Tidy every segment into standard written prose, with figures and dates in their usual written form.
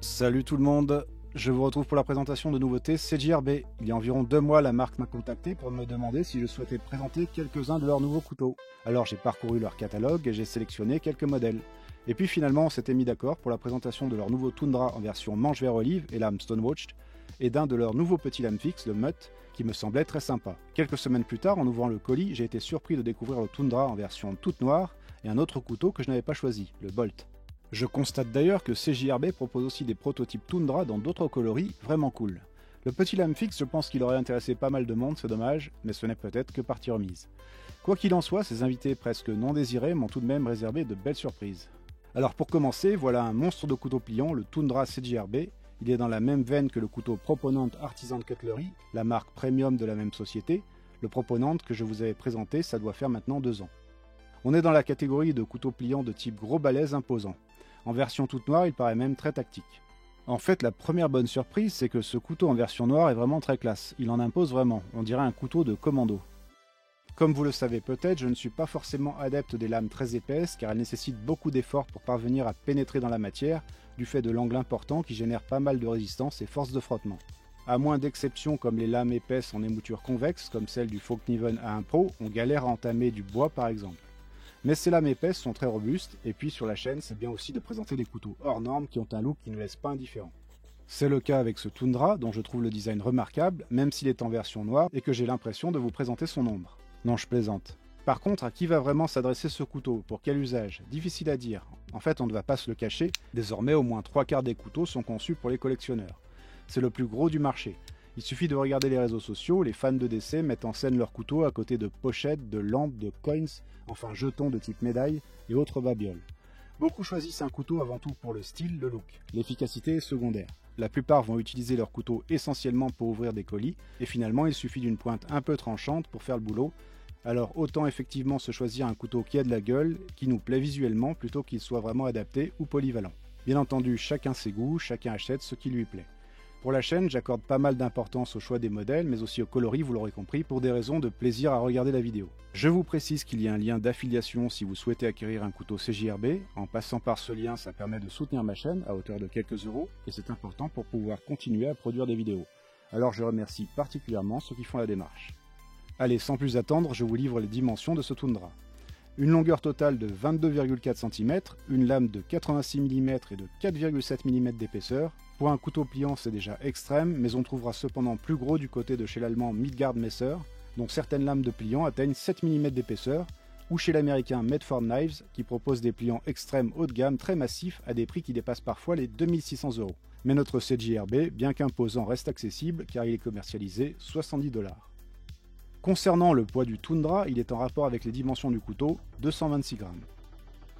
Salut tout le monde, je vous retrouve pour la présentation de nouveautés CJRB. Il y a environ 2 mois, la marque m'a contacté pour me demander si je souhaitais présenter quelques-uns de leurs nouveaux couteaux. Alors j'ai parcouru leur catalogue et j'ai sélectionné quelques modèles. Et puis finalement on s'était mis d'accord pour la présentation de leur nouveau Tundra en version manche vert olive et lame Stonewatched, et d'un de leurs nouveaux petits lames fixes, le Mutt, qui me semblait très sympa. Quelques semaines plus tard, en ouvrant le colis, j'ai été surpris de découvrir le Tundra en version toute noire et un autre couteau que je n'avais pas choisi, le Bolt. Je constate d'ailleurs que CJRB propose aussi des prototypes Tundra dans d'autres coloris vraiment cool. Le petit lame fixe, je pense qu'il aurait intéressé pas mal de monde, c'est dommage, mais ce n'est peut-être que partie remise. Quoi qu'il en soit, ces invités presque non désirés m'ont tout de même réservé de belles surprises. Alors pour commencer, voilà un monstre de couteau pliant, le Tundra CJRB. Il est dans la même veine que le couteau Proponent Artisan Cutlery, la marque premium de la même société. Le Proponent que je vous avais présenté, ça doit faire maintenant 2 ans. On est dans la catégorie de couteaux pliants de type gros balèze imposant. En version toute noire, il paraît même très tactique. En fait, la première bonne surprise, c'est que ce couteau en version noire est vraiment très classe. Il en impose vraiment, on dirait un couteau de commando. Comme vous le savez peut-être, je ne suis pas forcément adepte des lames très épaisses car elles nécessitent beaucoup d'efforts pour parvenir à pénétrer dans la matière, du fait de l'angle important qui génère pas mal de résistance et force de frottement. À moins d'exceptions comme les lames épaisses en émouture convexe, comme celle du Folkniven A1 Pro, on galère à entamer du bois par exemple. Mais ces lames épaisses sont très robustes, et puis sur la chaîne, c'est bien aussi de présenter des couteaux hors normes qui ont un look qui ne laisse pas indifférent. C'est le cas avec ce Tundra, dont je trouve le design remarquable, même s'il est en version noire, et que j'ai l'impression de vous présenter son ombre. Non, je plaisante. Par contre, à qui va vraiment s'adresser ce couteau? Pour quel usage? Difficile à dire. En fait, on ne va pas se le cacher, désormais au moins 3/4 des couteaux sont conçus pour les collectionneurs. C'est le plus gros du marché. Il suffit de regarder les réseaux sociaux, les fans de DC mettent en scène leurs couteaux à côté de pochettes, de lampes, de coins, enfin jetons de type médaille et autres babioles. Beaucoup choisissent un couteau avant tout pour le style, le look. L'efficacité est secondaire. La plupart vont utiliser leur couteau essentiellement pour ouvrir des colis, et finalement il suffit d'une pointe un peu tranchante pour faire le boulot. Alors autant effectivement se choisir un couteau qui a de la gueule, qui nous plaît visuellement, plutôt qu'il soit vraiment adapté ou polyvalent. Bien entendu, chacun ses goûts, chacun achète ce qui lui plaît. Pour la chaîne, j'accorde pas mal d'importance au choix des modèles, mais aussi au coloris, vous l'aurez compris, pour des raisons de plaisir à regarder la vidéo. Je vous précise qu'il y a un lien d'affiliation si vous souhaitez acquérir un couteau CJRB. En passant par ce lien, ça permet de soutenir ma chaîne à hauteur de quelques euros, et c'est important pour pouvoir continuer à produire des vidéos. Alors je remercie particulièrement ceux qui font la démarche. Allez, sans plus attendre, je vous livre les dimensions de ce Tundra. Une longueur totale de 22,4 cm, une lame de 86 mm et de 4,7 mm d'épaisseur. Pour un couteau pliant, c'est déjà extrême, mais on trouvera cependant plus gros du côté de chez l'allemand Midgard Messer, dont certaines lames de pliant atteignent 7 mm d'épaisseur, ou chez l'américain Medford Knives, qui propose des pliants extrêmes haut de gamme très massifs à des prix qui dépassent parfois les 2600 €. Mais notre CJRB, bien qu'imposant, reste accessible car il est commercialisé 70 $. Concernant le poids du Tundra, il est en rapport avec les dimensions du couteau, 226 grammes.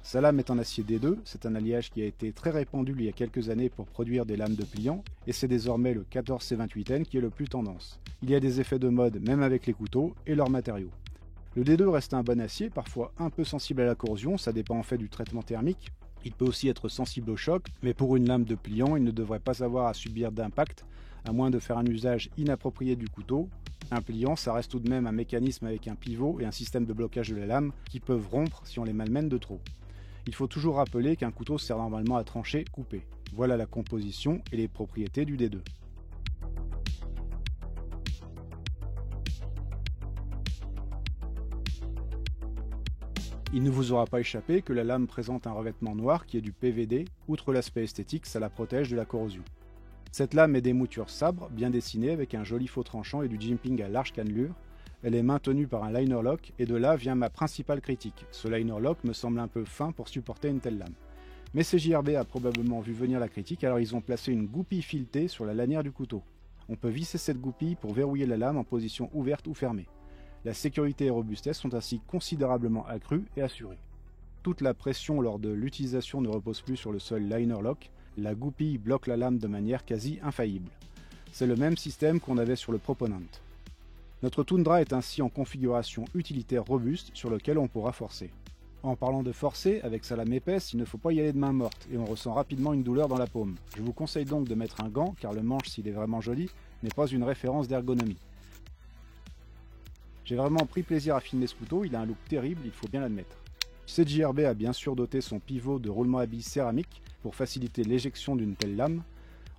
Sa lame est en acier D2, c'est un alliage qui a été très répandu il y a quelques années pour produire des lames de pliant, et c'est désormais le 14C28N qui est le plus tendance. Il y a des effets de mode même avec les couteaux et leurs matériaux. Le D2 reste un bon acier, parfois un peu sensible à la corrosion, ça dépend en fait du traitement thermique. Il peut aussi être sensible au choc, mais pour une lame de pliant, il ne devrait pas avoir à subir d'impact, à moins de faire un usage inapproprié du couteau. Un pliant, ça reste tout de même un mécanisme avec un pivot et un système de blocage de la lame qui peuvent rompre si on les malmène de trop. Il faut toujours rappeler qu'un couteau sert normalement à trancher, couper. Voilà la composition et les propriétés du D2. Il ne vous aura pas échappé que la lame présente un revêtement noir qui est du PVD, outre l'aspect esthétique, ça la protège de la corrosion. Cette lame est d'émouture sabre, bien dessinée avec un joli faux tranchant et du jimping à large cannelure. Elle est maintenue par un liner lock et de là vient ma principale critique. Ce liner lock me semble un peu fin pour supporter une telle lame. Mais CJRB a probablement vu venir la critique, alors ils ont placé une goupille filetée sur la lanière du couteau. On peut visser cette goupille pour verrouiller la lame en position ouverte ou fermée. La sécurité et robustesse sont ainsi considérablement accrues et assurées. Toute la pression lors de l'utilisation ne repose plus sur le seul liner lock, la goupille bloque la lame de manière quasi infaillible. C'est le même système qu'on avait sur le Proponent. Notre Tundra est ainsi en configuration utilitaire robuste sur lequel on pourra forcer. En parlant de forcer, avec sa lame épaisse, il ne faut pas y aller de main morte et on ressent rapidement une douleur dans la paume. Je vous conseille donc de mettre un gant car le manche, s'il est vraiment joli, n'est pas une référence d'ergonomie. J'ai vraiment pris plaisir à filmer ce couteau, il a un look terrible, il faut bien l'admettre. CJRB a bien sûr doté son pivot de roulement à billes céramique pour faciliter l'éjection d'une telle lame.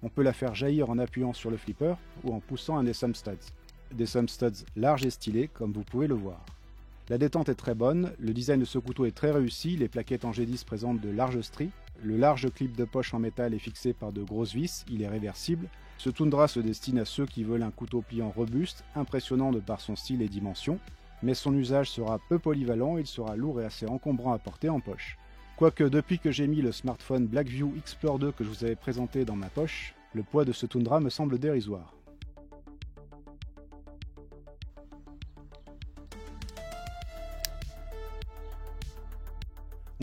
On peut la faire jaillir en appuyant sur le flipper ou en poussant un des thumb studs. Des thumb studs larges et stylés comme vous pouvez le voir. La détente est très bonne, le design de ce couteau est très réussi, les plaquettes en G10 présentent de larges stries, le large clip de poche en métal est fixé par de grosses vis, il est réversible. Ce Tundra se destine à ceux qui veulent un couteau pliant robuste, impressionnant de par son style et dimension, mais son usage sera peu polyvalent et il sera lourd et assez encombrant à porter en poche. Quoique depuis que j'ai mis le smartphone Blackview Explore 2 que je vous avais présenté dans ma poche, le poids de ce Tundra me semble dérisoire.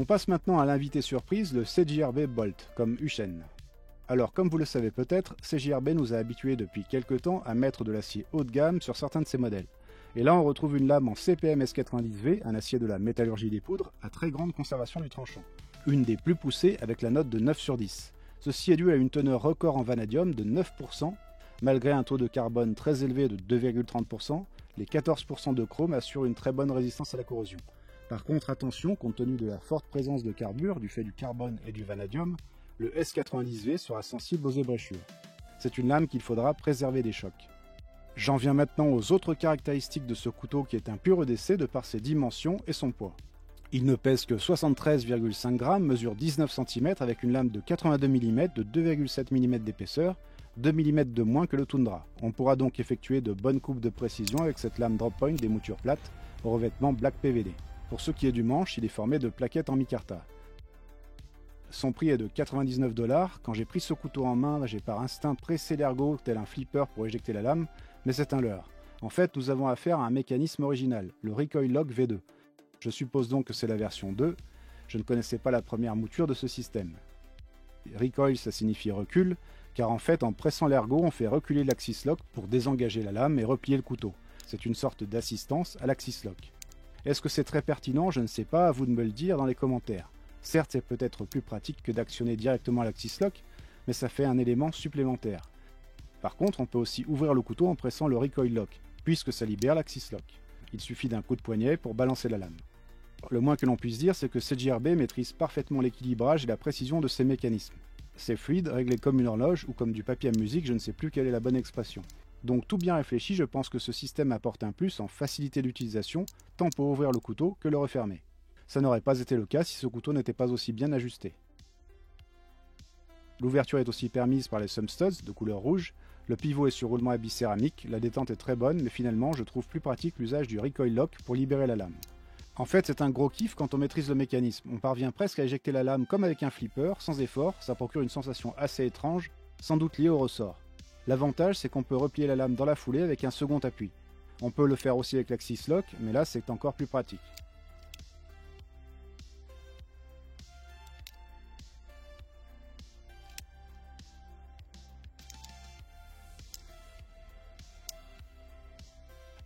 On passe maintenant à l'invité surprise, le CJRB Bolt, comme Uchen. Alors, comme vous le savez peut-être, CJRB nous a habitués depuis quelques temps à mettre de l'acier haut de gamme sur certains de ses modèles. Et là, on retrouve une lame en CPM S90V, un acier de la métallurgie des poudres, à très grande conservation du tranchant. Une des plus poussées avec la note de 9 sur 10. Ceci est dû à une teneur record en vanadium de 9%, malgré un taux de carbone très élevé de 2,30%, les 14% de chrome assurent une très bonne résistance à la corrosion. Par contre, attention, compte tenu de la forte présence de carbure, du fait du carbone et du vanadium, le S90V sera sensible aux ébréchures. C'est une lame qu'il faudra préserver des chocs. J'en viens maintenant aux autres caractéristiques de ce couteau qui est un pur EDC de par ses dimensions et son poids. Il ne pèse que 73,5 g, mesure 19 cm avec une lame de 82 mm de 2,7 mm d'épaisseur, 2 mm de moins que le Tundra. On pourra donc effectuer de bonnes coupes de précision avec cette lame drop point des moutures plates au revêtement Black PVD. Pour ce qui est du manche, il est formé de plaquettes en micarta. Son prix est de 99 $. Quand j'ai pris ce couteau en main, j'ai par instinct pressé l'ergot tel un flipper pour éjecter la lame, mais c'est un leurre. En fait, nous avons affaire à un mécanisme original, le Recoil Lock V2. Je suppose donc que c'est la version 2, je ne connaissais pas la première mouture de ce système. Recoil, ça signifie recul, car en fait, en pressant l'ergot, on fait reculer l'axis lock pour désengager la lame et replier le couteau. C'est une sorte d'assistance à l'axis lock. Est-ce que c'est très pertinent? Je ne sais pas, à vous de me le dire dans les commentaires. Certes, c'est peut-être plus pratique que d'actionner directement l'axis lock, mais ça fait un élément supplémentaire. Par contre, on peut aussi ouvrir le couteau en pressant le recoil lock, puisque ça libère l'axis lock. Il suffit d'un coup de poignet pour balancer la lame. Le moins que l'on puisse dire, c'est que CJRB maîtrise parfaitement l'équilibrage et la précision de ses mécanismes. C'est fluide, réglé comme une horloge ou comme du papier à musique, je ne sais plus quelle est la bonne expression. Donc tout bien réfléchi, je pense que ce système apporte un plus en facilité d'utilisation, tant pour ouvrir le couteau que le refermer. Ça n'aurait pas été le cas si ce couteau n'était pas aussi bien ajusté. L'ouverture est aussi permise par les thumb studs de couleur rouge, le pivot est sur roulement à billes céramique, la détente est très bonne, mais finalement je trouve plus pratique l'usage du recoil lock pour libérer la lame. En fait, c'est un gros kiff quand on maîtrise le mécanisme, on parvient presque à éjecter la lame comme avec un flipper, sans effort, ça procure une sensation assez étrange, sans doute liée au ressort. L'avantage, c'est qu'on peut replier la lame dans la foulée avec un second appui. On peut le faire aussi avec l'axis lock, mais là c'est encore plus pratique.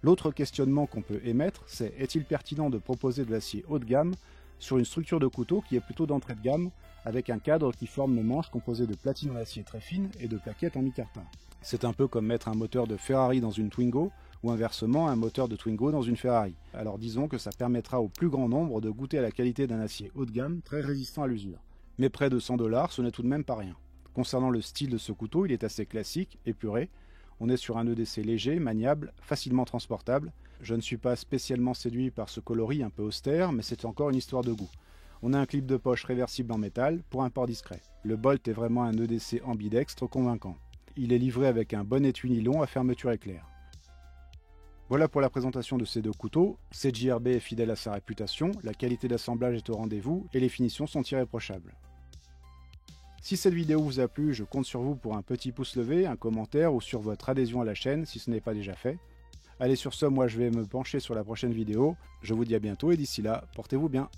L'autre questionnement qu'on peut émettre, c'est est-il pertinent de proposer de l'acier haut de gamme sur une structure de couteau qui est plutôt d'entrée de gamme, avec un cadre qui forme le manche composé de platines en acier très fines et de plaquettes en micarta. C'est un peu comme mettre un moteur de Ferrari dans une Twingo, ou inversement un moteur de Twingo dans une Ferrari. Alors disons que ça permettra au plus grand nombre de goûter à la qualité d'un acier haut de gamme très résistant à l'usure. Mais près de 100 $, ce n'est tout de même pas rien. Concernant le style de ce couteau, il est assez classique, épuré. On est sur un EDC léger, maniable, facilement transportable. Je ne suis pas spécialement séduit par ce coloris un peu austère, mais c'est encore une histoire de goût. On a un clip de poche réversible en métal pour un port discret. Le Bolt est vraiment un EDC ambidextre convaincant. Il est livré avec un bon étui nylon à fermeture éclair. Voilà pour la présentation de ces deux couteaux. CJRB est fidèle à sa réputation, la qualité d'assemblage est au rendez-vous et les finitions sont irréprochables. Si cette vidéo vous a plu, je compte sur vous pour un petit pouce levé, un commentaire ou sur votre adhésion à la chaîne si ce n'est pas déjà fait. Allez, sur ce, moi je vais me pencher sur la prochaine vidéo. Je vous dis à bientôt et d'ici là, portez-vous bien.